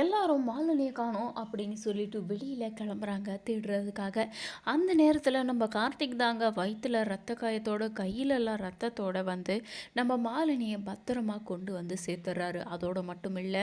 எல்லாரும் மாலினிய காணோம் அப்படின்னு சொல்லிட்டு வெளியில கிளம்புறாங்க தேடுறதுக்காக. அந்த நேரத்துல நம்ம கார்த்திக் தாங்க வயித்துல ரத்த காயத்தோட, கையிலலாம் ரத்தத்தோட வந்து நம்ம மாலினிய பத்திரமா கொண்டு வந்து சேர்த்துடுறாரு. அதோட மட்டும் இல்ல,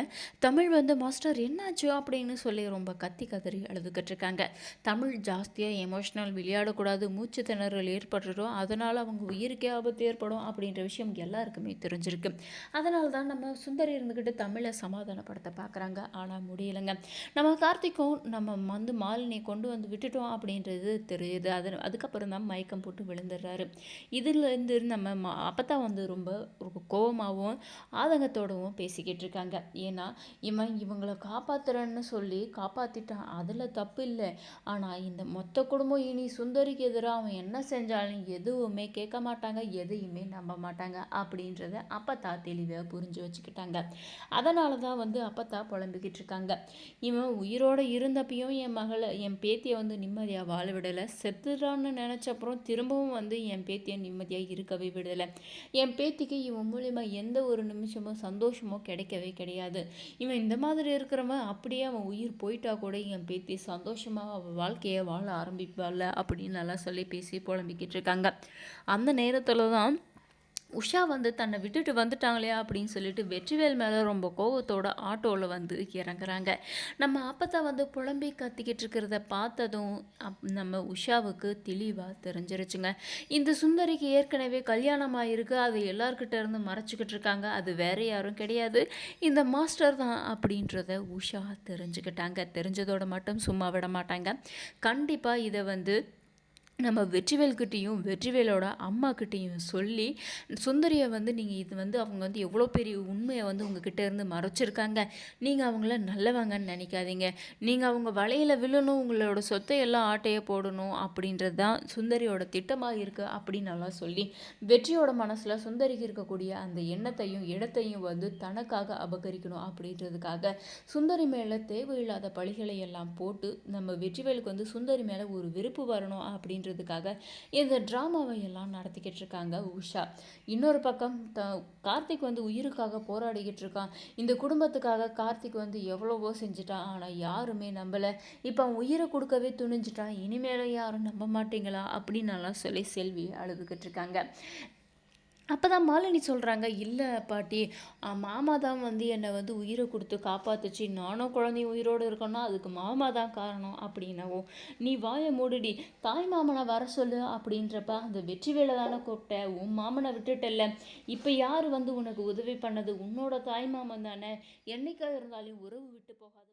தமிழ் வந்து "மாஸ்டர் என்னாச்சு?" அப்படின்னு சொல்லி ரொம்ப கத்தி கதறி அழுதுகிட்டு இருக்காங்க. தமிழ் ஜாஸ்தியா எமோஷனல் விளையாடக்கூடாது, மூச்சு திணறல் ஏற்பட்டுரும், அதனால அவங்க உயிருக்கே ஆபத்து ஏற்படும் அப்படின்ற விஷயம் எல்லாருக்குமே தெரிஞ்சிருக்கு. அதனால தான் நம்ம சுந்தரி இருந்துக்கிட்டு தமிழை சமாதானப்படுத்த பார்க்குறாங்க. ஆனால் முடியலைங்க. நம்ம கார்த்திக்கும் நம்ம வந்து மாலினியை கொண்டு வந்து விட்டுட்டோம் அப்படின்றது தெரியுது. அதுக்கப்புறம் தான் மயக்கம் போட்டு விழுந்துடுறாரு. இதுலேருந்து நம்ம அப்பத்தான் வந்து ரொம்ப கோவமாகவும் ஆதங்கத்தோடவும் பேசிக்கிட்டு இருக்காங்க. ஏன்னா இவங்களை காப்பாத்துறேன்னு சொல்லி காப்பாற்றிட்டான், அதில் தப்பு இல்லை. ஆனால் இந்த மொத்த குடும்பம் இனி சுந்தரிக்கு எதிராக அவன் என்ன செஞ்சாலும் எதுவுமே கேட்க மாட்டாங்க, எதையுமே நம்ப மாட்டாங்க அப்படின்றத அப்பத்தா தெளிவாக புரிஞ்சு வச்சுக்கிட்டாங்க. அதனால தான் வந்து அப்பத்தா புலம்பிக்கிட்டு இருக்காங்க. இவன் உயிரோடு இருந்தப்பையும் என் பேத்தியை வந்து நிம்மதியாக வாழ விடலை, செத்துறான்னு நினச்சப்புறம் திரும்பவும் வந்து என் பேத்தியை நிம்மதியாக இருக்கவே விடலை. என் பேத்திக்கு இவன் மூலிமா எந்த ஒரு நிமிஷமும் சந்தோஷமோ கிடைக்கவே கிடையாது. இவன் இந்த மாதிரி இருக்கிறவன் அப்படியே அவன் உயிர் போயிட்டா கூட என் பேத்தி சந்தோஷமாக அவள் வாழ்க்கையை வாழ ஆரம்பிப்பாள் அப்படின்னு நல்லா சொல்லி பேசி புலம்பிக்கிட்டு இருக்காங்க. அந்த நேரத்தில் தான் உஷா வந்து தன்னை விட்டுட்டு வந்துட்டாங்களே அப்படின்னு சொல்லிட்டு வெற்றிவேல் மேலே ரொம்ப கோவத்தோட ஆட்டோவில் வந்து இறங்குறாங்க. நம்ம அப்பத்தான் வந்து புலம்பி கத்திக்கிட்டு இருக்கிறத பார்த்ததும் நம்ம உஷாவுக்கு தெளிவாக தெரிஞ்சிருச்சுங்க. இந்த சுந்தரிக்கு ஏற்கனவே கல்யாணம் ஆகிருக்கு, அதை எல்லார்கிட்ட இருந்து மறைச்சிக்கிட்டு இருக்காங்க, அது வேற யாரும் கிடையாது, இந்த மாஸ்டர் தான் அப்படின்றத உஷா தெரிஞ்சுக்கிட்டாங்க. தெரிஞ்சதோடு மட்டும் சும்மா விட மாட்டாங்க. கண்டிப்பாக இதை வந்து நம்ம வெற்றிவேல்கிட்டையும் வெற்றிவேலோட அம்மாக்கிட்டேயும் சொல்லி சுந்தரியை வந்து நீங்கள் இது வந்து அவங்க வந்து எவ்வளோ பெரிய உண்மையை வந்து உங்ககிட்ட இருந்து மறைச்சிருக்காங்க, நீங்கள் அவங்கள நல்லவங்கன்னு நினைக்காதீங்க, நீங்கள் அவங்க வலையில் விழணும், உங்களோட சொத்தை எல்லாம் ஆட்டையை போடணும் அப்படின்றது தான் சுந்தரியோட திட்டமாக இருக்குது அப்படின்னு நல்லா சொல்லி வெற்றியோட மனசில் சுந்தரிக்கு இருக்கக்கூடிய அந்த எண்ணத்தையும் இடத்தையும் வந்து தனக்காக அபகரிக்கணும் அப்படின்றதுக்காக சுந்தரி மேலே தேவையில்லாத பழிகளை எல்லாம் போட்டு நம்ம வெற்றிவேலுக்கு வந்து சுந்தரி மேலே ஒரு வெறுப்பு வரணும் அப்படின்ற இந்த டிராமாவை எல்லாம் நடத்திக்கிட்டு இருக்காங்க உஷா. இன்னொரு பக்கம் கார்த்திக் வந்து உயிருக்காக போராடிக்கிட்டு இருக்கான். இந்த குடும்பத்துக்காக கார்த்திக் வந்து எவ்வளவோ செஞ்சுட்டான், ஆனால் யாருமே நம்பலை. இப்போ அவன் உயிரை கொடுக்கவே துணிஞ்சிட்டான், இனிமேலும் யாரும் நம்ப மாட்டீங்களா அப்படின்னு நல்லா சொல்லி செல்வி அழுதுகிட்டு இருக்காங்க. அப்போ தான் மாலினி சொல்கிறாங்க, இல்லை பாட்டி, மாமா தான் வந்து என்னை வந்து உயிரை கொடுத்து காப்பாற்றுச்சு, நானும் குழந்தையும் உயிரோடு இருக்கோன்னா அதுக்கு மாமா தான் காரணம் அப்படின்னவும், நீ வாயை மூடுடி, தாய் மாமனை வர சொல்லு அப்படின்றப்ப அந்த வெற்றிவேலை தானே கூப்பிட்ட, உன் மாமனை விட்டுட்டல்ல, இப்போ யார் வந்து உனக்கு உதவி பண்ணது, உன்னோட தாய் மாமன் தானே, என்னைக்காக இருந்தாலும் உறவு விட்டு போகாது.